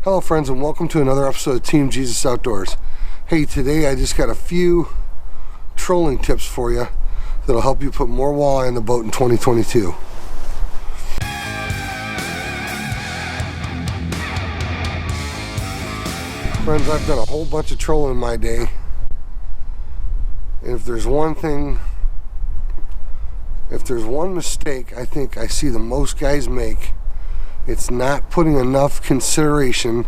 Hello friends, and welcome to another episode of Team Jesus Outdoors. Hey, today I just got a few trolling tips for you that'll help you put more walleye on the boat in 2022. Friends, I've done a whole bunch of trolling in my day, and if there's one mistake I think I see the most guys make, it's not putting enough consideration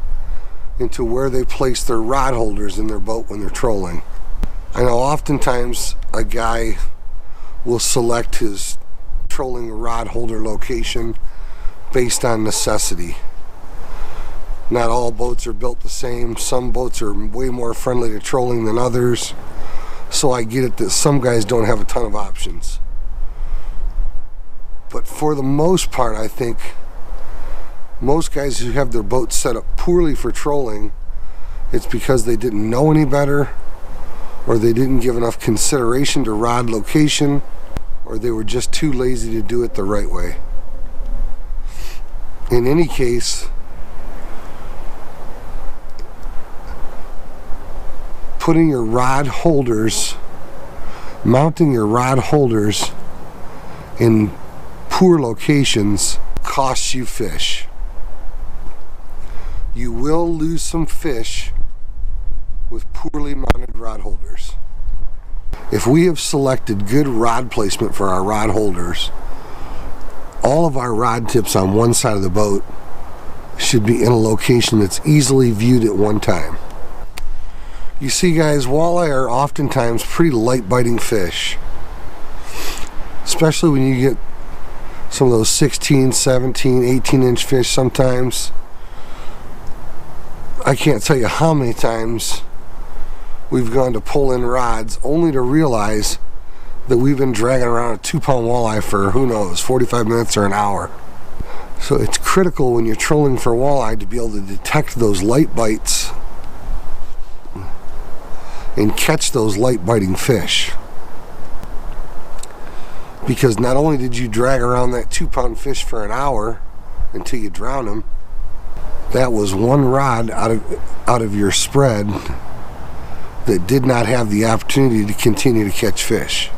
into where they place their rod holders in their boat when they're trolling. I know oftentimes a guy will select his trolling rod holder location based on necessity. Not all boats are built the same. Some boats are way more friendly to trolling than others. So I get it that some guys don't have a ton of options. But for the most part, I think most guys who have their boats set up poorly for trolling, it's because they didn't know any better, or they didn't give enough consideration to rod location, or they were just too lazy to do it the right way. In any case, putting your rod holders, mounting your rod holders in poor locations costs you fish. You will lose some fish with poorly mounted rod holders. If we have selected good rod placement for our rod holders, all of our rod tips on one side of the boat should be in a location that's easily viewed at one time. You see guys, walleye are oftentimes pretty light biting fish, especially when you get some of those 16, 17, 18 inch fish sometimes. I can't tell you how many times we've gone to pull in rods only to realize that we've been dragging around a 2-pound walleye for, who knows, 45 minutes or an hour. So it's critical when you're trolling for walleye to be able to detect those light bites and catch those light biting fish. Because not only did you drag around that 2-pound fish for an hour until you drown him, that was one rod out of your spread that did not have the opportunity to continue to catch fish.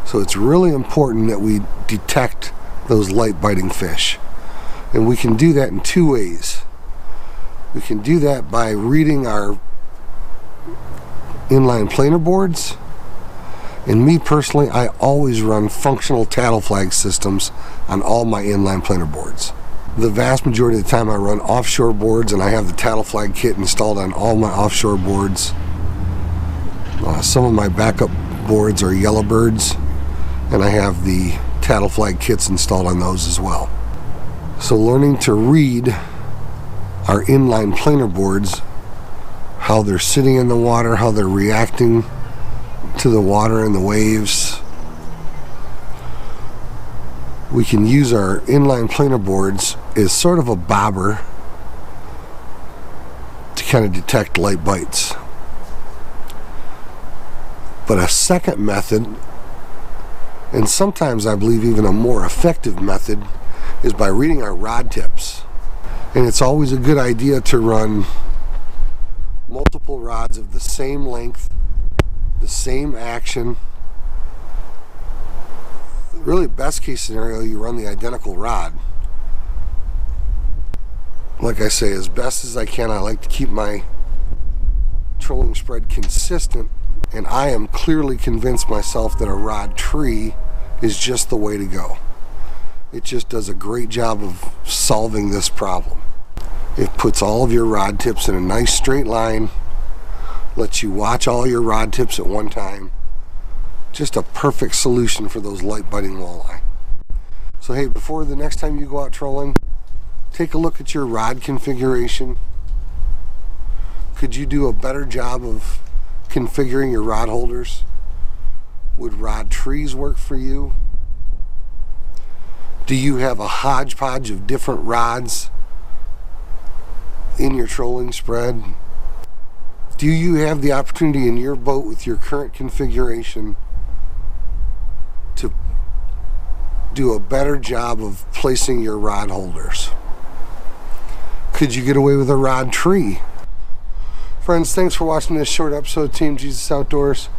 So it's really important that we detect those light biting fish. And we can do that in two ways. We can do that by reading our inline planer boards. And me personally, I always run functional tattle flag systems on all my inline planer boards. The vast majority of the time I run offshore boards, and I have the tattle flag kit installed on all my offshore boards. Some of my backup boards are Yellowbirds, and I have the tattle flag kits installed on those as well. So learning to read our inline planer boards, how they're sitting in the water, how they're reacting to the water and the waves. We can use our inline planer boards as sort of a bobber to kind of detect light bites. But a second method, and sometimes I believe even a more effective method, is by reading our rod tips. And it's always a good idea to run multiple rods of the same length, the same action. Really, best case scenario, you run the identical rod. Like I say, as best as I can, I like to keep my trolling spread consistent, and I am clearly convinced myself that a rod tree is just the way to go. It just does a great job of solving this problem. It puts all of your rod tips in a nice straight line, lets you watch all your rod tips at one time. Just a perfect solution for those light biting walleye. So hey, before the next time you go out trolling, take a look at your rod configuration. Could you do a better job of configuring your rod holders? Would rod trees work for you? Do you have a hodgepodge of different rods in your trolling spread? Do you have the opportunity in your boat with your current configuration to do a better job of placing your rod holders? Could you get away with a rod tree? Friends, thanks for watching this short episode of Team Jesus Outdoors.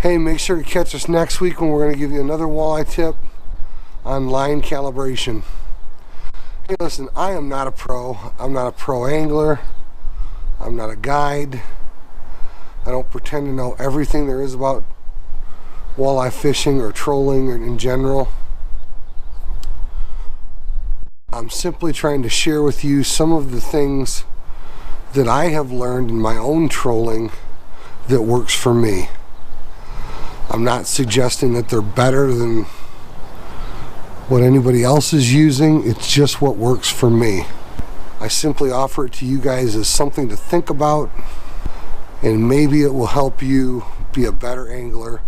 Hey, make sure to catch us next week when we're going to give you another walleye tip on line calibration. Hey, listen, I am not a pro. I'm not a pro angler. I'm not a guide. I don't pretend to know everything there is about walleye fishing or trolling in general. I'm simply trying to share with you some of the things that I have learned in my own trolling that works for me. I'm not suggesting that they're better than what anybody else is using. It's just what works for me. I simply offer it to you guys as something to think about, and maybe it will help you be a better angler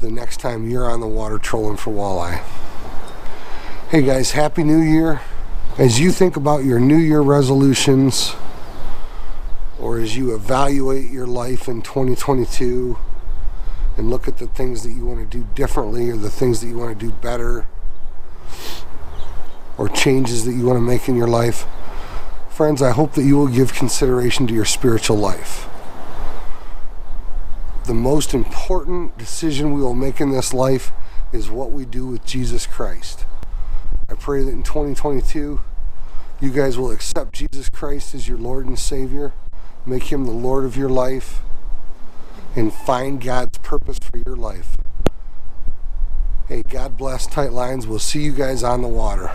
the next time you're on the water trolling for walleye. Hey guys, Happy New Year. As you think about your New Year resolutions, or as you evaluate your life in 2022 and look at the things that you want to do differently or the things that you want to do better or changes that you want to make in your life, friends, I hope that you will give consideration to your spiritual life. The most important decision we will make in this life is what we do with Jesus Christ. I pray that in 2022 you guys will accept Jesus Christ as your Lord and Savior, make Him the Lord of your life, and find God's purpose for your life. Hey, God bless, tight lines. We'll see you guys on the water.